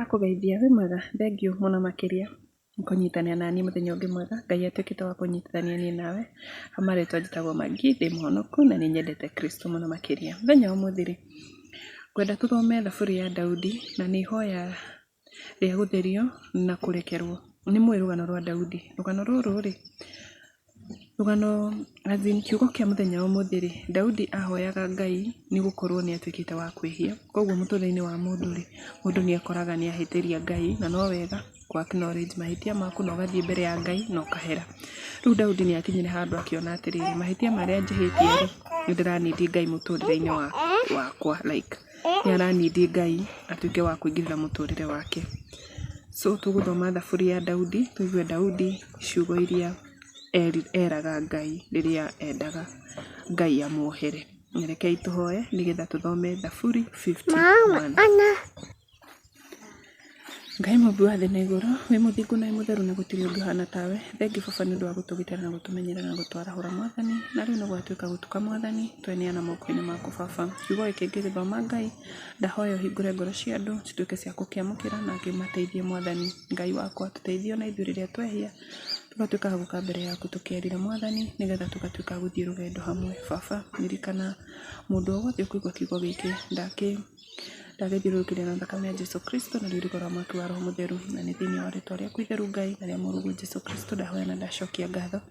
ndakũgeithia wĩ mwega thengiũ mũno makĩria kũnyitania nani mũthenya ũngĩ mwega Ngai atuĩkĩte wa kũnyitithania niĩ nawe amarĩtwa njĩtagwo Magi ndĩ mũhonoku na nĩ nyendete Kristo mũno makĩria mũthenya ũmũthĩ rĩ ngwenda tũthome thaburia ya Daudi na nĩ ihoya rĩa gũtherio na kũrekerwo nĩ mũĩ rũgano rwa Daudi rũgano rũrũ rĩ rũgano kiugo kĩa mũthenya ũmũthĩ rĩ Daudi ahoyaga Ngai nĩ gũkorwo nĩ atuĩkĩte wa kwĩhia koguo mũtũrĩre-inĩ wa mũndũ rĩ mũndũ nĩ akoraga nĩ ahĩtĩria Ngai na no wega kwa acknowledge mahĩtia maku na ũgathiĩ mbere ya Ngai na ũkahera rĩu Daudi nĩ akinyire handũ akiona atĩrĩrĩ mahĩtia marĩa njĩhĩtie rĩ nĩ ndĩranindi Ngai mũtũrĩre-inĩ wakwa like nĩ aranindi Ngai atuĩke wa kũingĩrĩra mũtũrĩre wake so tũgũthoma thaburia ya Daudi tuigue Daudi ciugo iria eraga Ngai rĩrĩa endaga Ngai amuohere nyerekei tũhoe nĩgetha tũthome thaburi 51 Ngai mũmbi wa thĩ na igũrũ wĩ mũthingu na mũtheru na gũtirĩ ũngĩ ũhana tawe thengi baba nĩ ũndũ wa gũtũgitĩra na gũtũmenyera na gũtwarahũra Mwathani na rĩu no gwatuĩka gũtuka Mwathani tweneana moko-inĩ maku baba kiugo gĩkĩ ngĩgĩthoma Ngai ndahoya ũhingũre ngoro cia andũ cituĩke cia gũkĩamũkĩra na ngĩmateithie Mwathani Ngai wakwa tũteithie na ithuĩ rĩrĩa twehia tugatuĩka gũka mbere yaku tũkĩarĩra Mwathani nĩgetha tugatuĩka gũthiĩ rũgendo hamwe baba ndirikana mũndũ o wothe ũkũigua kiugo gĩkĩ ndagĩthiũrũrũkĩria na thakame ya Jesũ Kristo na rĩurĩko rwa mwaki wa Roho Mũtheru na nĩ thĩinĩ wa rĩĩtwa rĩaku itheru Ngai na rĩa mũrũgu Jesũ Kristo ndahoya na ndacokia ngatho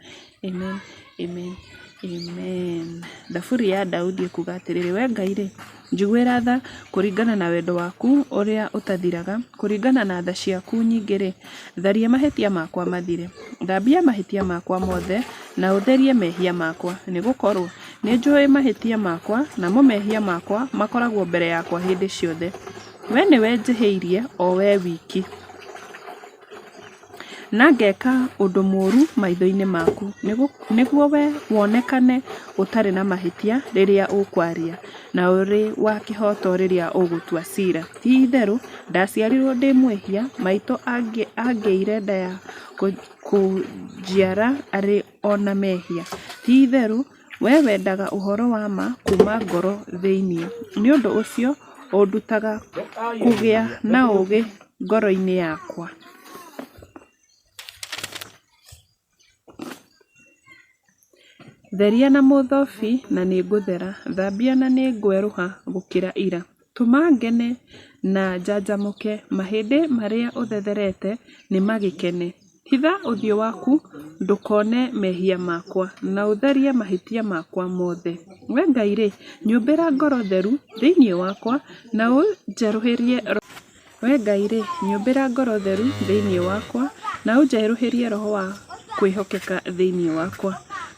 amen amen amen thaburi ya Daudi kuuga atĩrĩrĩ we Ngai rĩ njiguĩra tha kũringana na wendo waku ũrĩa ũtathiraga kũringana na tha ciaku nyingĩ rĩ tharia mahĩtia makwa mathire thambia mahĩtia makwa mothe na ũtherie mehia makwa nĩ gũkorwo nĩ njũĩ mahĩtia makwa na mo mehia makwa makoragwo mbere yakwa hĩndĩ ciothe we nĩwe njĩhĩirie o we wiki na ngeka ũndũ mũũru maitho-inĩ maku nĩguo we wonekane ũtarĩ na mahĩtia rĩrĩa ũkwaria na ũrĩ wa kĩhoto rĩrĩa ũgũtua cira ti-itherũ ndaciarirwo ndĩ mwĩhia maitũ angĩire nda ya kũnjiara arĩ ona mehia ti-itherũ we wendaga ũhoro wa ma kuma ngoro thĩinĩ nĩ ũndũ ũcio ũndutaga kũgĩa na ũũgĩ ngoro-inĩ yakwa theria na mũthobi na nĩ ngũthera thambia na nĩ ngwerũha gũkĩra ira tũma ngene na njanjamũke mahĩndĩ marĩa ũthetherete nĩ magĩkene hitha ũthiũ waku ndũkone mehia makwa na ũtherie mahĩtia makwa mothe we Ngai rĩ nyũmbĩra ngoro theru thĩinĩ wakwa na ũnjerũhĩrie we Ngai rĩ nyũmbĩra ngoro theru thĩinĩ wakwa na ũnjerũhĩrie roho wa kwĩhokeka thĩinĩ wakwa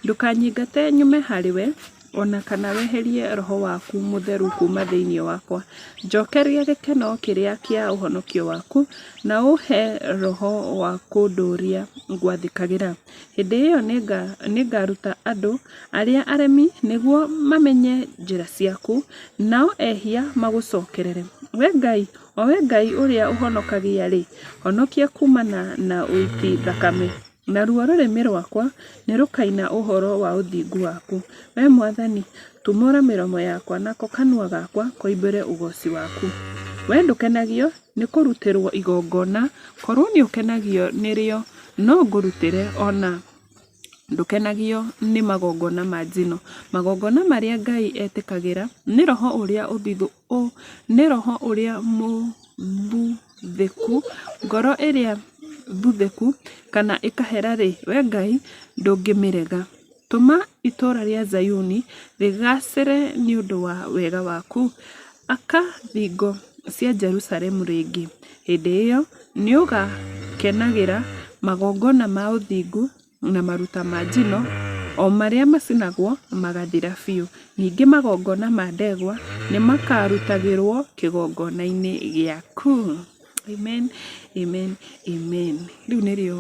ndũkanyingate nyume harĩ we ona kana weherie roho waku mũtheru kuma thĩinĩ wakwa njokeria gĩkeno kĩrĩa kĩa ũhonokio waku na ũhe roho wa kũndũũria ngwathĩkagĩra hĩndĩ ĩyo nĩ ngaruta andũ arĩa aremi nĩguo mamenye njĩra ciaku nao ehia magũcokerere we Ngai o we Ngai ũrĩa ũhonokagia rĩ honokia kumana na ũiti thakame na ruo rũrĩmĩ rwakwa nĩ rũkaina ũhoro wa ũthingu waku we Mwathani tumũra mĩromo yakwa nako kanua gakwa koimbũre ũgoci waku we ndũkenagio nĩ kũrutĩrwo igongona korwo nĩ ũkenagio nĩrĩo no ngũrutĩre ona ndũkenagio nĩ magongona ma njino magongona marĩa Ngai etĩkagĩra nĩ roho ũrĩa nĩ roho ũrĩa mũbuthĩku ngoro ĩrĩa mbuthĩku kana ĩkahera rĩ we Ngai ndũngĩmĩrega tũma itũũra rĩa Zayuni rĩgacĩre nĩ ũndũ wa wega waku aka thingo cia Jerusalemu rĩngĩ hĩndĩ ĩyo nĩ ũgakenagĩra magongona ma ũthingu na maruta ma njino o marĩa macinagwo magathira biũ ningĩ magongona ma ndegwa nĩ makarutagĩrwo kĩgongona-inĩ gĩaku amen amen amen rĩu nĩrĩo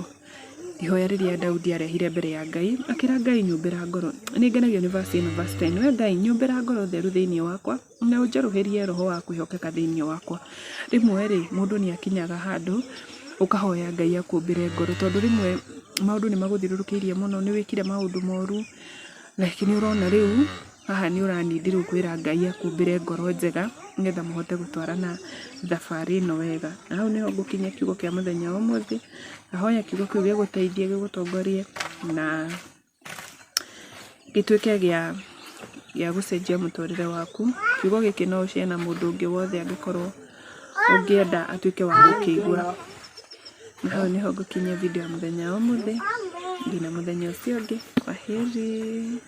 ihoya rĩrĩa Daudi arehire mbere ya Ngai akĩra Ngai nyũmbĩra ngoro nĩ ngenagio nĩ verse 10 we Ngai nyũmbĩra ngoro theru thĩinĩ wakwa na ũnjerũhĩrie roho wa kwĩhokeka thĩinĩ wakwa rĩmwe rĩ mũndũ nĩ akinyaga handũ ũkahoya Ngai akũmbĩre ngoro tondũ rĩmwe maũndũ nĩ magũthiũrũrũkĩirie mũno nĩ wĩkire maũndũ moru lakini ũrona rĩu haha ni uranindi riu kwira Ngai akumbire ngoro njega ngetha muhote gutwarana thabari no wega. Na hau niho ngukinya kiugo kia muthenya umuthi. Ahoya kiugo kiu giguteithie gigutongorie na gituike gia gucenjia muturire waku. Kiugo giki no ucie na mundu ungi wothe angikorwo ungienda atuike wa gukigua. Na hau niho ngukinya video ya muthenya umuthi. Ngina muthenya ucio ungi. Kwaheri.